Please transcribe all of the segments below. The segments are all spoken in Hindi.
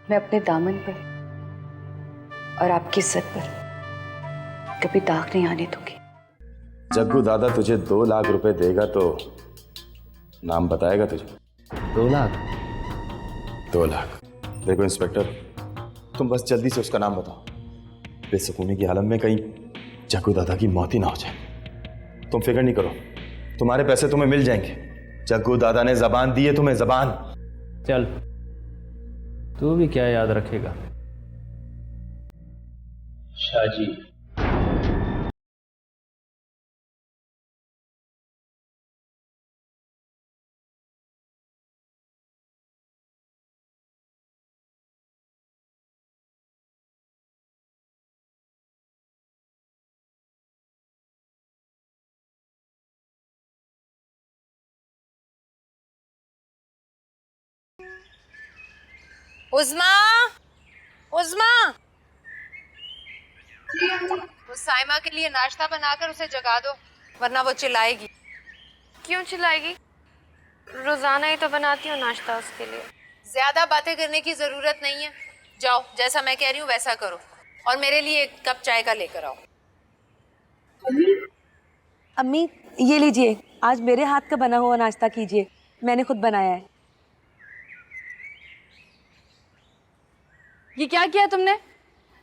मैं अपने दामन पर और आपकी इज्जत पर कभी दाग नहीं आने दूंगी। जग्गू दादा तुझे 2 लाख रुपए देगा तो नाम बताएगा तुझे? 2 लाख? 2 लाख। देखो इंस्पेक्टर, तुम बस जल्दी से उसका नाम बताओ। बेसुकूनी की हालत में कहीं जग्गू दादा की मौत ही ना हो जाए। तुम फिक्र नहीं करो, तुम्हारे पैसे तुम्हें मिल जाएंगे। जग्गू दादा ने जबान दी है तुम्हें, जबान। चल, तू भी क्या याद रखेगा। शाहजी, उज़्मा, उज़्मा, वो साइमा के लिए नाश्ता बनाकर उसे जगा दो, वरना वो चिल्लाएगी। क्यों चिल्लाएगी? रोजाना ही तो बनाती हूँ नाश्ता उसके लिए। ज्यादा बातें करने की जरूरत नहीं है। जाओ, जैसा मैं कह रही हूँ वैसा करो, और मेरे लिए 1 कप चाय का लेकर आओ। अम्मी, ये लीजिए, आज मेरे हाथ का बना हुआ नाश्ता कीजिए, मैंने खुद बनाया है। ये क्या किया तुमने?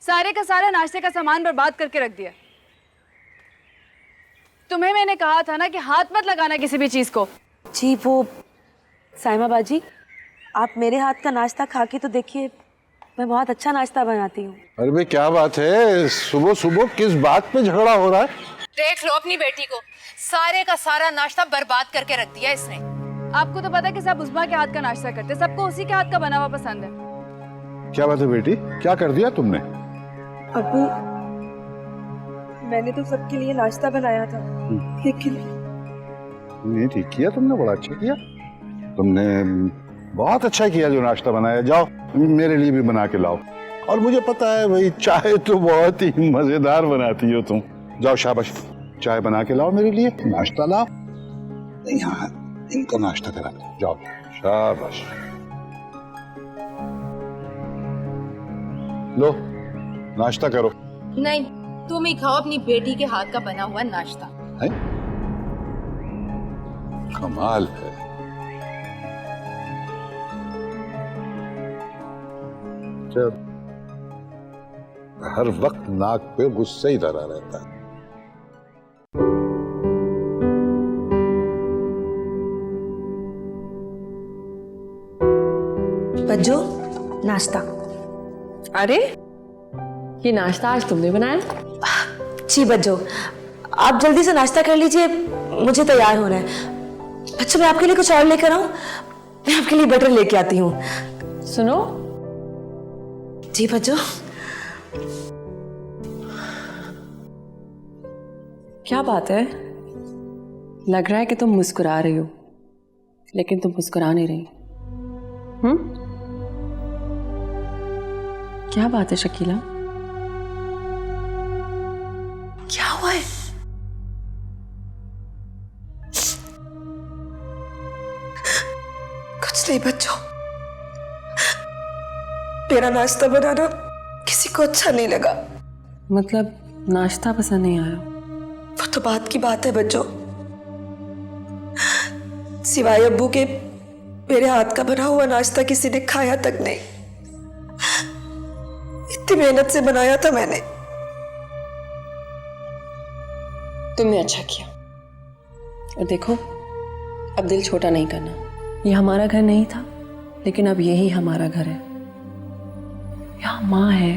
सारे का सारा नाश्ते का सामान बर्बाद करके रख दिया। तुम्हें मैंने कहा था ना कि हाथ मत लगाना किसी भी चीज को। जी वो साइमा बाजी, आप मेरे हाथ का नाश्ता खा के तो देखिए, मैं बहुत अच्छा नाश्ता बनाती हूँ। अरे भाई क्या बात है, सुबह सुबह किस बात पे झगड़ा हो रहा है? देख लो अपनी बेटी को, सारे का सारा नाश्ता बर्बाद करके रख दिया इसने। आपको तो पता है कि सब उज़्मा के हाथ का नाश्ता करते, सबको उसी के हाथ का बना हुआ पसंद है। क्या बात है बेटी, क्या कर दिया तुमने? अबू, मैंने तो सबके लिए नाश्ता बनाया था, लेकिन नहीं, ठीक किया तुमने, बड़ा अच्छा किया तुमने, बहुत अच्छा किया जो नाश्ता बनाया। जाओ मेरे लिए भी बना के लाओ। और मुझे पता है भाई, चाय तो बहुत ही मजेदार बनाती हो तुम। जाओ शाबाश, चाय बना के लाओ मेरे लिए, नाश्ता लाओ। यहाँ इनको नाश्ता करा दो, जाओ शाबाश। लो नाश्ता करो। नहीं, तुम ही खाओ अपनी बेटी के हाथ का बना हुआ नाश्ता। है? कमाल है। हर वक्त नाक पे गुस्से ही धरा रहता है। बज्जो, नाश्ता। अरे, ये नाश्ता आज तुमने बनाया? जी बज्जो, आप जल्दी से नाश्ता कर लीजिए, मुझे तैयार होना है। बच्चों, मैं आपके लिए कुछ और लेकर आऊं? मैं आपके लिए बटर लेके आती हूँ। सुनो। जी बज्जो। क्या बात है? लग रहा है कि तुम मुस्कुरा रही हो, लेकिन तुम मुस्कुरा नहीं रही। क्या बात है शकीला? क्या हुआ है? कुछ नहीं बच्चों, मेरा नाश्ता बनाना किसी को अच्छा नहीं लगा। मतलब नाश्ता पसंद नहीं आया? वो तो बात की बात है बच्चों, सिवाय अब्बू के मेरे हाथ का बना हुआ नाश्ता किसी ने खाया तक नहीं। इतनी मेहनत से बनाया था मैंने। तुमने अच्छा किया। और देखो, अब दिल छोटा नहीं करना। ये हमारा घर नहीं था, लेकिन अब यही हमारा घर है। यहाँ माँ है,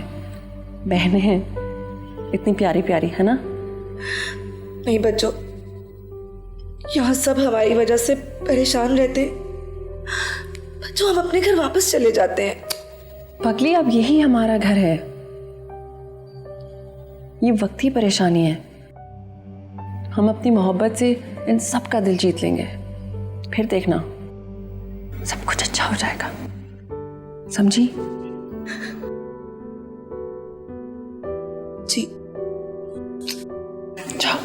बहनें हैं, इतनी प्यारी प्यारी, है ना? नहीं बच्चों, यहाँ सब हमारी वजह से परेशान रहते। बच्चों, हम अपने घर वापस चले जाते हैं। पगली, अब यही हमारा घर है। ये वक्ती परेशानी है। हम अपनी मोहब्बत से इन सब का दिल जीत लेंगे, फिर देखना सब कुछ अच्छा हो जाएगा। समझी? जी। जाओ।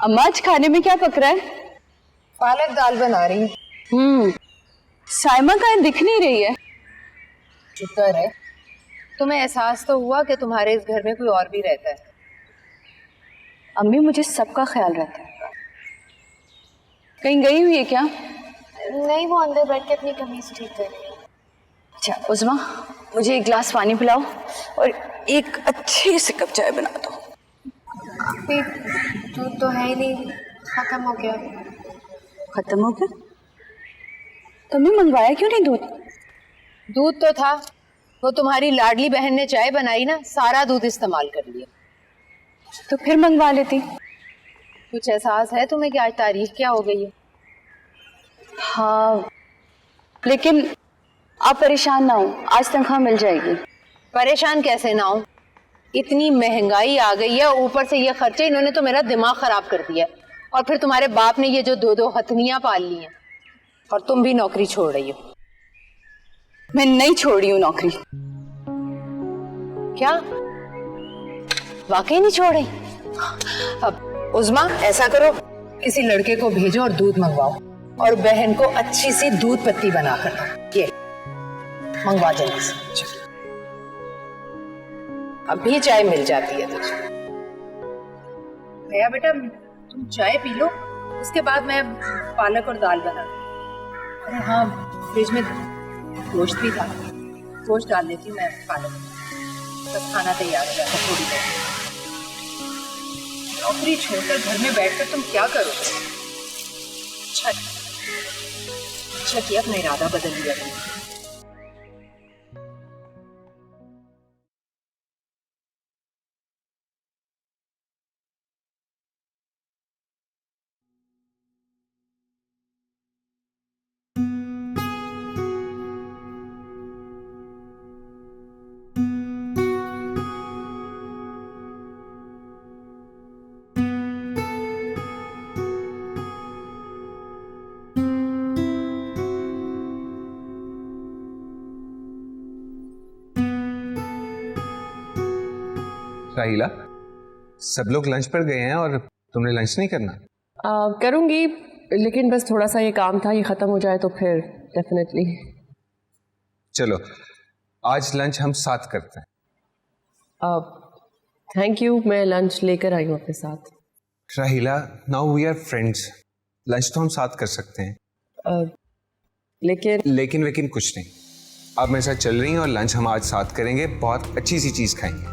अम्मा आज खाने में क्या पक रहा है? पालक दाल बना रही हूँ। साइमा कहीं दिख नहीं रही है। शुक्र है तुम्हें एहसास तो हुआ कि तुम्हारे इस घर में कोई और भी रहता है। अम्मी मुझे सबका ख्याल रहता है। कहीं गई हुई है क्या? नहीं, वो अंदर बैठ के अपनी कमीज ठीक कर रही है। अच्छा उस्मा, मुझे एक गिलास पानी पिलाओ और एक अच्छे से कप चाय बना दो। दूध तो है ही नहीं, खत्म हो गया। खत्म हो गया? तुमने मंगवाया क्यों नहीं दूध? दूध तो था, वो तुम्हारी लाडली बहन ने चाय बनाई ना, सारा दूध इस्तेमाल कर लिया। तो फिर मंगवा लेती। कुछ एहसास है तुम्हें कि आज तारीख क्या हो गई है? हाँ लेकिन आप परेशान ना हो, आज तनख्वाह मिल जाएगी। परेशान कैसे ना हो, इतनी महंगाई आ गई है, ऊपर से ये खर्चे, इन्होंने तो मेरा दिमाग खराब कर दिया। और फिर तुम्हारे बाप ने ये जो दो हथनियां पाल ली हैं, और तुम भी नौकरी छोड़ रही हो। मैं नहीं छोड़ रही हूँ नौकरी। क्या वाकई नहीं छोड़ रही? अब उज़मा ऐसा करो, किसी लड़के को भेजो और दूध मंगवाओ, और बहन को अच्छी सी दूध पत्ती बना कर दो। ये मंगवा जल्दी से। अभी चाय मिल जाती है तुझे। भैया बेटा तुम चाय पी लो, उसके बाद मैं पालक और दाल बना दूँ। अरे हाँ, फ्रिज में गोश्त भी था, गोश्त डाल देती हूँ मैं पालक। बस खाना तैयार हो जाता थोड़ी देर। नौकरी छोड़कर घर में बैठकर तुम क्या करोगे? अच्छा किया अपना इरादा बदल लिया तुमने। राहिला, सब लोग लंच पर गए हैं और तुमने लंच नहीं करना? करूँगी, लेकिन बस थोड़ा सा ये काम था, ये ख़त्म हो जाए तो फिर डेफिनेटली। चलो आज लंच हम साथ करते हैं। थैंक यू, मैं लंच लेकर आई हूँ अपने साथ। Rahila, now we are friends, lunch तो हम साथ कर सकते हैं। लेकिन कुछ नहीं, आप मेरे साथ चल रही हैं और लंच हम आज साथ करेंगे, बहुत अच्छी सी चीज़ खाएंगे।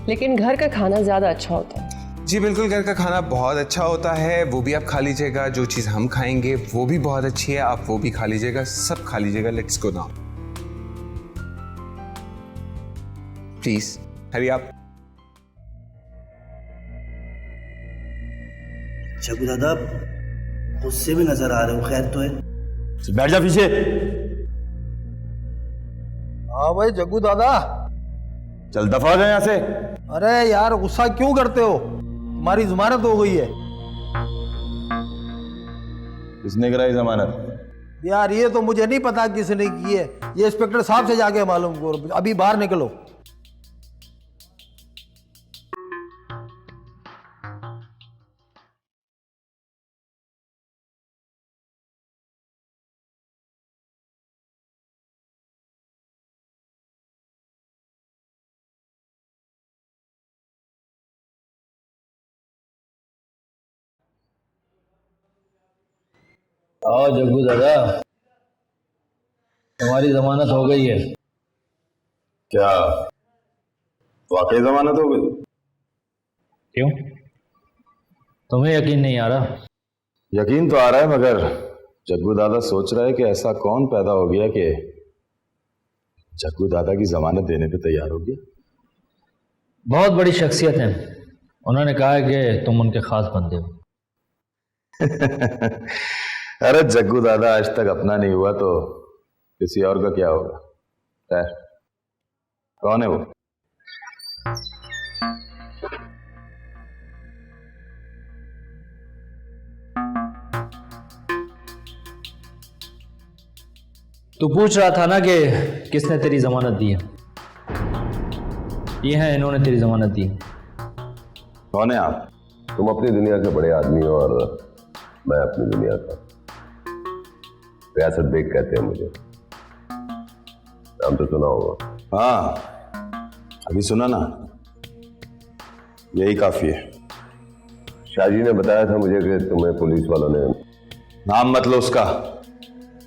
लेकिन घर का खाना ज़्यादा अच्छा होता है। जी बिल्कुल, घर का खाना बहुत अच्छा होता है, वो भी आप खा लीजिएगा। जो चीज़ हम खाएंगे वो भी बहुत अच्छी है, आप वो भी खा लीजिएगा, सब खा लीजिएगा। लेट्स गो नाउ, प्लीज हरी आप। जग्गू दादा गुस्से में नजर आ रहे हो, खैर तो है? बैठ जा पीछे। हाँ भाई जग्गू दादा, चल दफा हो जाए यहाँ से। अरे यार गुस्सा क्यों करते हो, हमारी जमानत हो गई है। किसने कराई जमानत? यार ये तो मुझे नहीं पता किसने की है, ये इंस्पेक्टर साहब से जाके मालूम करो। अभी बाहर निकलो। आओ जग्गू दादा, तुम्हारी जमानत हो गई है। क्या वाकई जमानत हो गई? क्यों, तुम्हें यकीन नहीं आ रहा? यकीन तो आ रहा है, मगर जग्गू दादा सोच रहा है कि ऐसा कौन पैदा हो गया कि जग्गू दादा की जमानत देने पे तैयार हो गया। बहुत बड़ी शख्सियत है, उन्होंने कहा है कि तुम उनके खास बंदे हो। अरे जग्गू दादा आज तक अपना नहीं हुआ तो किसी और का क्या होगा? खैर, कौन है वो? तू पूछ रहा था ना कि किसने तेरी जमानत दी है? ये है, इन्होंने तेरी जमानत दी है। कौन है आप? तुम अपनी दुनिया के बड़े आदमी हो और मैं अपनी दुनिया का। रियासत बेग कहते हैं मुझे, नाम तो सुना होगा। हाँ अभी सुना ना, यही काफी है। शाहजी ने बताया था मुझे कि तुम्हें पुलिस वालों ने। नाम मत लो उसका,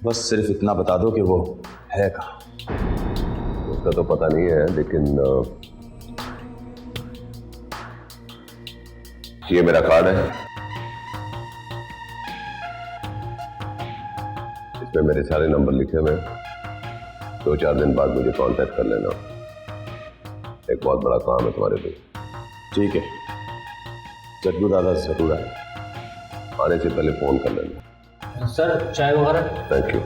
बस सिर्फ इतना बता दो कि वो है कहाँ। उसका तो पता नहीं है, लेकिन ये मेरा कार्ड है, इसमें मेरे सारे नंबर लिखे हुए। 2-4 दिन बाद मुझे कांटेक्ट कर लेना, एक बहुत बड़ा काम है तुम्हारे लिए। ठीक है, जग्गू दादा जरूर आए, आने से पहले फोन कर लेना। सर चाय वगैरह? Thank you.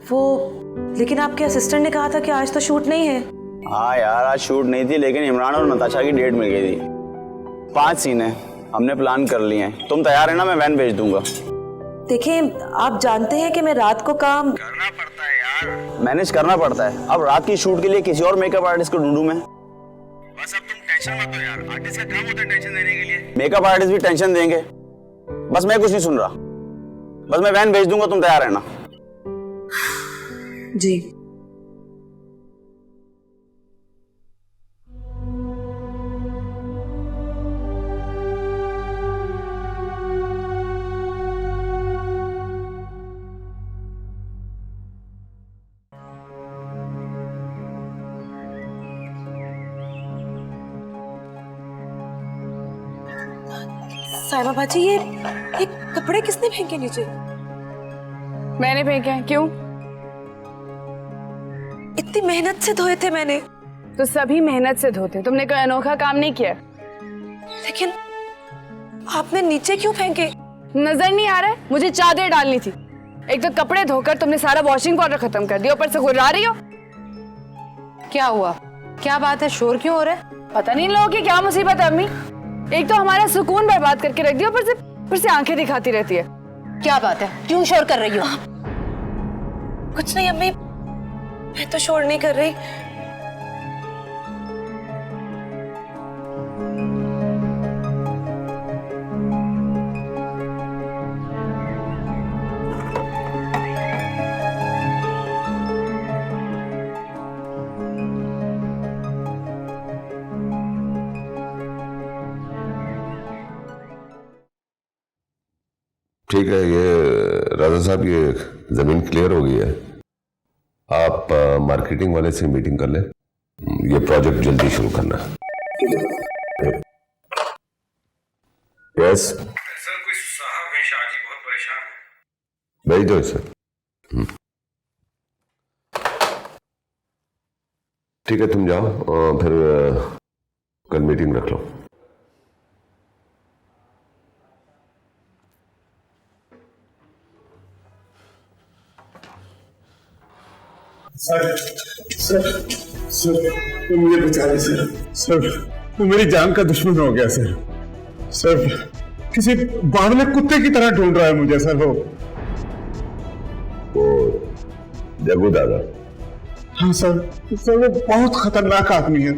वो लेकिन आपके असिस्टेंट ने कहा था कि आज तो शूट नहीं है। हाँ यार आज शूट नहीं थी, लेकिन इमरान और नताशा की डेट मिल गई थी। 5 सीन है, हमने प्लान कर लिए हैं। तुम तैयार है ना? मैं वैन भेज दूंगा। देखिए आप जानते हैं कि मैं रात को काम करना पड़ता है यार, मैनेज करना पड़ता है। अब रात की शूट के लिए किसी और मेकअप आर्टिस्ट को ढूंढूं मैं? बस अब तुम टेंशन मत लो यार, आर्टिस्ट का काम होता है टेंशन देने के लिए। मेकअप आर्टिस्ट भी टेंशन देंगे, बस मैं कुछ नहीं सुन रहा। बस मैं वैन भेज दूंगा, तुम तैयार है ना? जी। साइमा बाजी ये कपड़े किसने फेंके नीचे? मैंने फेंके हैं। क्यों? इतनी मेहनत से धोए थे मैंने। तो सभी मेहनत से धोते, तुमने कोई अनोखा काम नहीं किया। लेकिन आपने नीचे क्यों फेंके? नजर नहीं आ रहा है? मुझे चादर डालनी थी। एक तो कपड़े धोकर तुमने सारा वॉशिंग पाउडर खत्म कर दिया, ऊपर से गुर्रा रही हो। क्या हुआ? क्या बात है? शोर क्यों हो रहा है? पता नहीं लोगों की क्या मुसीबत है अम्मी। एक तो हमारा सुकून बर्बाद करके रख दिया, ऊपर से आंखें दिखाती रहती है। क्या बात है? क्यों शोर कर रही हो? कुछ नहीं अम्मी, मैं तो शोर नहीं कर रही। ठीक है, ये राजा साहब, ये जमीन क्लियर हो गई है। आप मार्केटिंग वाले से मीटिंग कर लें, ये प्रोजेक्ट जल्दी शुरू करना है। यस सर, कोई साहब है शाहजी, बहुत परेशान है। भेज दो इसे। ठीक है, तुम जाओ और फिर कल मीटिंग रख लो। सर सर सर, तो मुझे बचा ले सर। सर, वो मेरी जान का दुश्मन हो गया सर। सर, किसी बावले कुत्ते की तरह ढूंढ रहा है मुझे सर। वो जग्गू दादा? हाँ सर, सर वो बहुत खतरनाक आदमी है।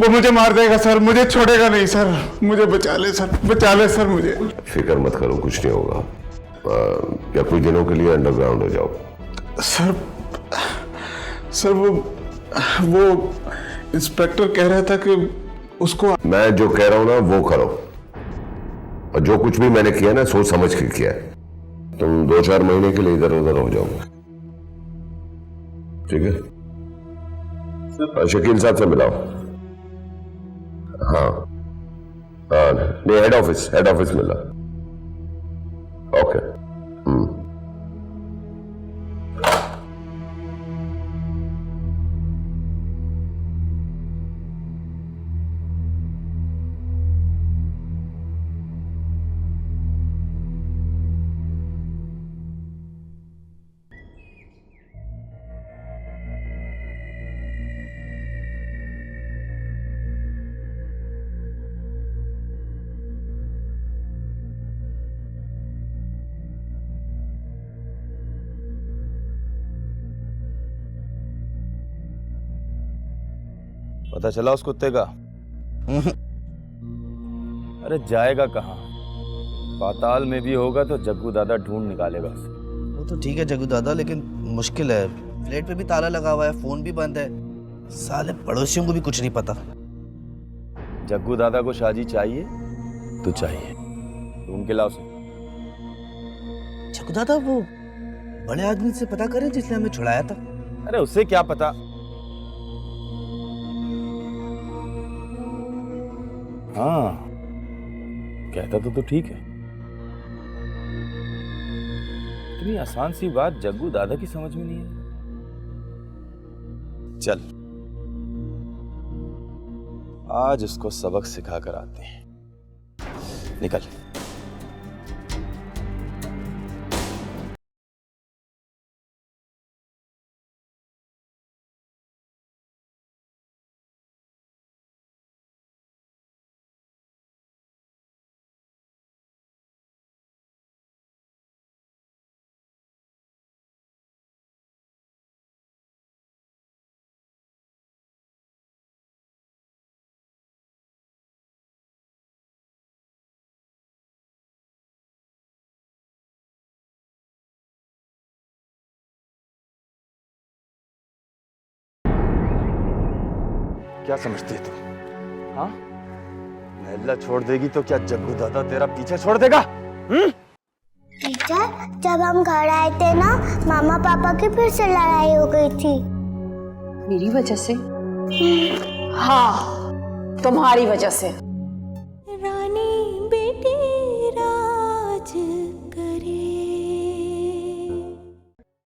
वो मुझे मार देगा सर, मुझे छोड़ेगा नहीं सर। मुझे बचा ले सर, बचा ले सर मुझे। फिक्र मत करो, कुछ नहीं होगा। क्या कुछ दिनों के लिए अंडरग्राउंड हो जाओ? सर सर, वो इंस्पेक्टर कह रहा था कि उसको। मैं जो कह रहा हूं ना वो करो, और जो कुछ भी मैंने किया ना सोच समझ के किया है। तुम 2-4 महीने के लिए इधर उधर हो जाओगे, ठीक है? शकील साहब से मिलाओ। हाँ हाँ, नहीं, हेड ऑफिस मिला। ओके। पता चला उस कुत्ते का? अरे जाएगा कहाँ? पाताल में भी होगा तो जग्गू दादा ढूंढ निकालेगा उसे। वो तो ठीक है जग्गू दादा, लेकिन मुश्किल है। फ्लैट पे भी ताला लगा हुआ है, फोन भी बंद है। साले पड़ोसियों को भी कुछ नहीं पता। जग्गू दादा को शादी चाहिए तो चाहिए, ढूंढ के लाओ उसे। जग्गू दादा वो बड़े आदमी से पता करें जिसने हमें छुड़ाया था। अरे उसे क्या पता? हाँ, कहता तो ठीक है। इतनी आसान सी बात जग्गू दादा की समझ में नहीं है। चल, आज उसको सबक सिखा कर आते हैं। निकल। क्या समझती है तू? हाँ, महल्ला छोड़ देगी तो क्या जग्गू दादा तेरा पीछा छोड़ देगा? टीचर, जब हम घर आए थे ना, मामा पापा की फिर से लड़ाई हो गई थी। मेरी वजह से? हाँ, तुम्हारी वजह से। रानी